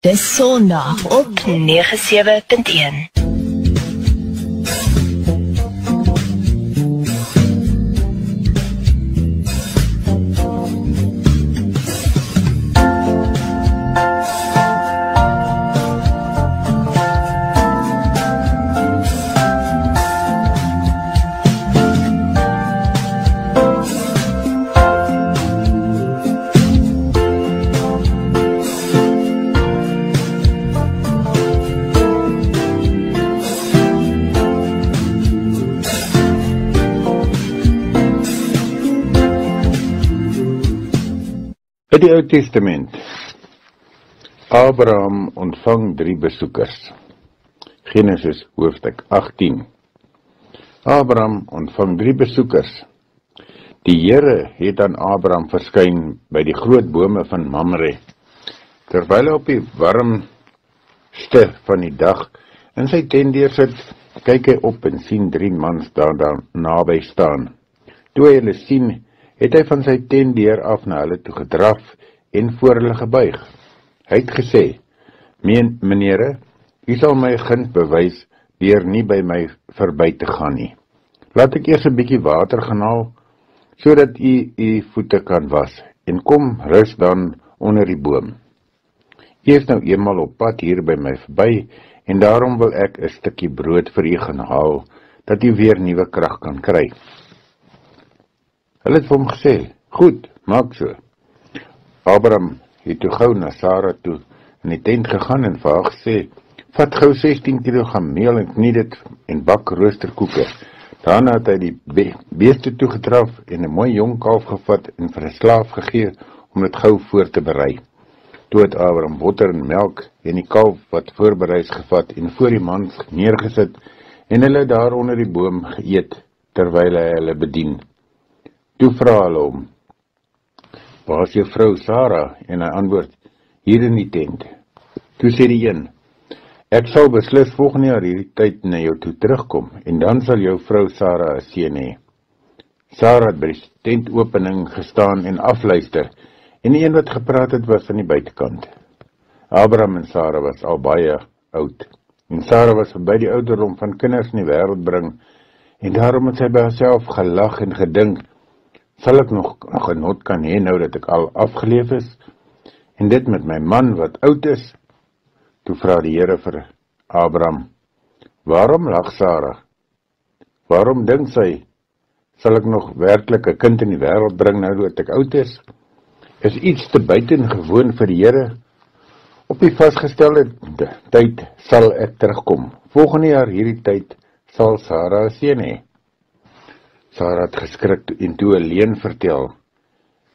Dis Sondag op 97.1. In die Ou Testament, Abraham ontvang 3 besoekers. Genesis hoofstuk 18. Abraham ontvang 3 besoekers. Die Here het aan Abraham verskyn by die groot bome van Mamre. Terwyl hy op die warmste van die dag in sy tent deursit, kyk hy op en sien 3 mans daar naby staan. Toe hy hulle sien, het hy van sy tent deur af na hulle toe gedraf en voor hulle gebuig. Hy het gesê, meneere, u sal my guns bewys deur nie by my verby te gaan nie. Laat ek eers 'n bietjie water gaan haal, sodat u voete kan was, en kom rus dan onder die boom. U is nou eenmal op pad hier by my verby, en daarom wil ek 'n stukkie brood vir u gaan haal, dat u weer nuwe krag kan kry. Hulle het vir hom gesê, goed, maak so. Abraham het toe gou na Sarah toe in die tent gegaan en vir haar gesê, vat gou 16 kg meel en knie dit en bak roosterkoeke. Daarna het hy die beeste toegetraf en 'n mooi jong kalf gevat en vir 'n slaaf gegee om dit gou voor te berei. Toe het Abraham botter en melk en die kalf wat voorberei is gevat en voor die mans neergesit en hulle daar onder die boom geëet terwyl hy hulle bedien. Toe vra hulle hom, waar is jou vrou Sarah? En hy antwoord, hier in die tent. Toe sê die een, ek sal beslis volgende jaar hierdie tyd na jou toe terugkom, en dan sal jou vrou Sarah 'n seun hê. Sarah het by die tentopening gestaan en afluister, en die een wat gepraat het was aan die buitekant. Abraham en Sarah was al baie oud, en Sarah was verby die ouderdom van kinders in die wêreld bring, en daarom het sy by haarself gelag en gedink, sal ek nog genot kan hê nou dat ek al afgeleef is, en dit met my man wat oud is? Toe vra die Here vir Abraham, waarom lag Sarah? Waarom dink sy, sal ek nog werklik 'n kind in die wêreld bring nou dat ek oud is? Is iets te buitengewoon vir die Here? Op die vasgestelde tyd sal ek terugkom. Volgende jaar hierdie tyd sal Sarah 'n seun hê. Sarah het geskrik en toe 'n leuen vertel.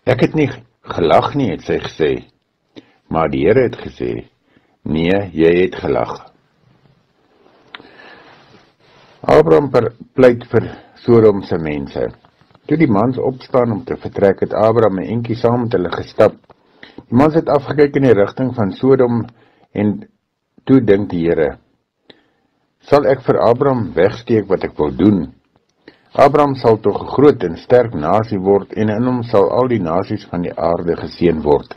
Ek het nie gelag nie, het sy gesê. Maar die Here het gesê, nee, jy het gelag. Abraham pleit vir Sodom se mense. Toe die mans opstaan om te vertrek, het Abraham 'n entjie saam met hulle gestap. Die mans het afgekyk in die rigting van Sodom en toe dink die Here, sal ek vir Abraham wegsteek wat ek wil doen? Abraham sal tog 'n groot en sterk nasie word en in hom sal al die nasies van die aarde geseën word.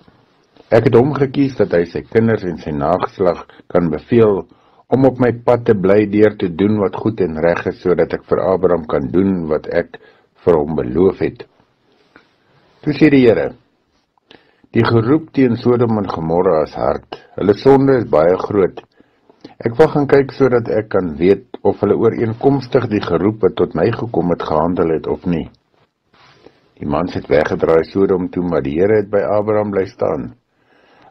Ek het hom gekies dat hy sy kinders en sy nageslag kan beveel om op my pad te bly deur te doen wat goed en reg is, sodat ek vir Abraham kan doen wat ek vir hom beloof het. Toe sê die Here, die geroep teen Sodom en Gomorra is hard, hulle sonde is baie groot. Ek wil gaan kyk sodat ek kan weet of hulle ooreenkomstig die geroep wat tot my gekom het gehandel het of nie. Die mans het weggedraai Sodom toe, maar die Here het by Abraham bly staan.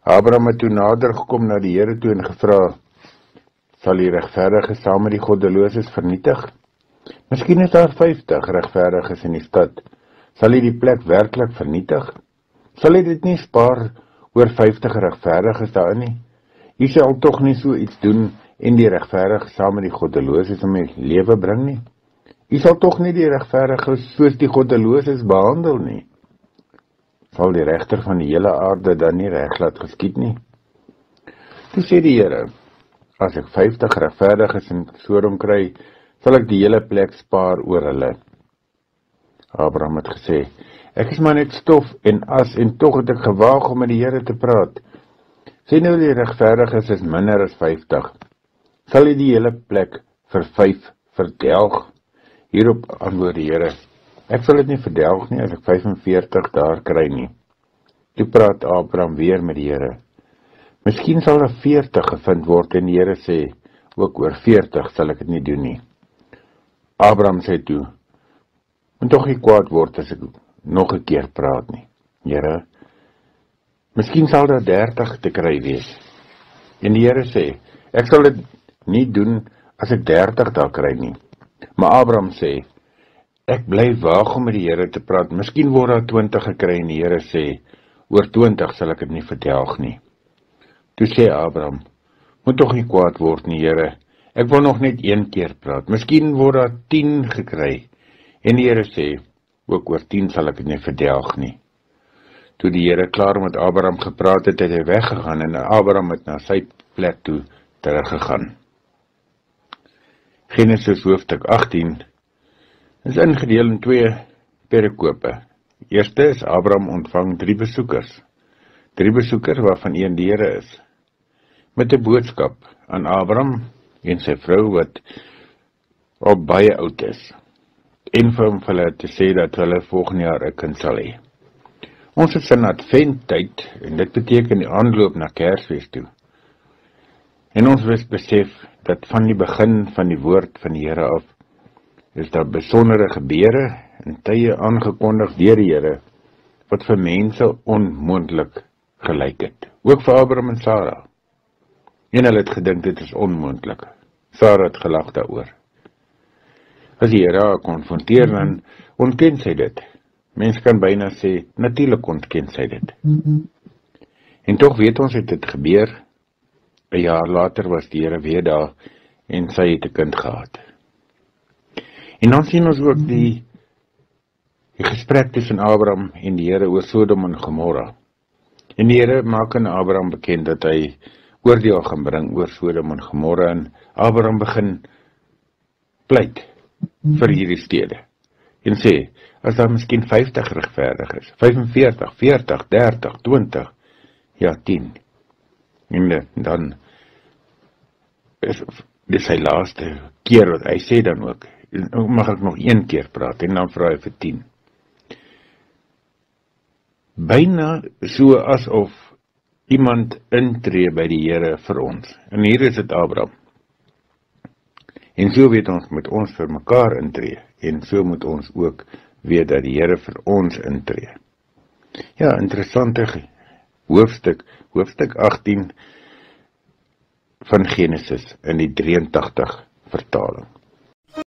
Abraham het toe nader gekom na die Here toe en gevra, sal die regverdiges saam met die goddeloses vernietig? Miskien is daar 50 regverdiges in die stad. Sal hy die plek werklik vernietig? Sal hy dit nie spaar oor 50 regverdiges daarin nie? Hy sal tog nie so iets doen en die regverdiges saam met die goddeloses om die lewe bring nie. Hy sal tog nie die regverdiges soos die goddeloses behandel nie. Sal die regter van die hele aarde dan nie reg laat geskied nie? Toe sê die Here, as ek 50 regverdiges in Sodom kry, sal ek die hele plek spaar oor hulle. Abraham het gesê, ek is maar net stof en as en tog het ek gewaag om met die Here te praat. Sê nou die regverdiges is minder as 50. Sal hy die hele plek vir 5 verdelg? Hierop antwoord die Here: Ek sal dit nie verdelg nie as ek 45 daar kry nie. Toe praat Abraham weer met die Here: Miskien sal daar 40 gevind word, en die Here sê: Ook oor 40 sal ek dit nie doen nie. Abraham sê toe: Moet tog nie kwaad word as ek nog 'n keer praat nie. Here, miskien sal daar 30 te kry wees. En die Here sê: Ek sal dit nie doen as ek 30 daar kry nie. Maar Abraham sê: Ek bly waag om met die Here te praat. Miskien word daar 20 gekry, en die Here sê: Oor 20 sal ek dit nie verdelg nie. Toe sê Abraham: Moet tog nie kwaad word nie, Here. Ek wil nog net 1 keer praat. Miskien word daar 10 gekry. En die Here sê: Ook oor 10 sal ek dit nie verdelg nie. Toe die Here klaar met Abraham gepraat het, het hy weggegaan, en Abraham het na sy plek toe teruggegaan. Genesis hoofstuk 18 is ingedeel in 2 perikope. Eerste is Abraham ontvang 3 besoekers. 3 besoekers waarvan een die Here is, met 'n boodskap aan Abraham en sy vrou wat al baie oud is, en vir hulle te sê dat hulle volgende jaar 'n kind sal hê. Ons is in adventtyd, en dit beteken die aanloop na Kersfees toe. En ons besef dat van die begin van die woord van die Here af, is daar besondere gebeure en tye aangekondig deur die Here, wat vir mense onmoontlik gelyk het. Ook vir Abraham en Sarah. En hulle het gedink dit is onmoontlik. Sarah het gelag daaroor. As die Here haar konfronteer, dan ontken sy dit. Mens kan byna sê, natuurlik ontken sy dit. En tog weet ons het dit gebeur. 'n jaar later was die Here weer daar, en sy het 'n kind gehad. En dan sien ons ook die gesprek tussen Abraham en die Here oor Sodom en Gomorra. En die Here maak aan Abraham bekend dat hy oordeel gaan bring oor Sodom en Gomorra, en Abraham begin pleit vir hierdie stede. En sê, as daar miskien 50 regverdig is, 45, 40, 30, 20, ja 10. En dan is dit sy laaste keer wat hy sê dan ook, mag ek nog 1 keer praat, en dan vra hy vir 10. Byna so asof iemand intree by die Here vir ons. En hier is dit Abraham. En so weet ons, moet ons vir mekaar intree, en so moet ons ook weet dat die Here vir ons intree. Ja, interessante hoofstuk 18 van Genesis in die 83 vertaling.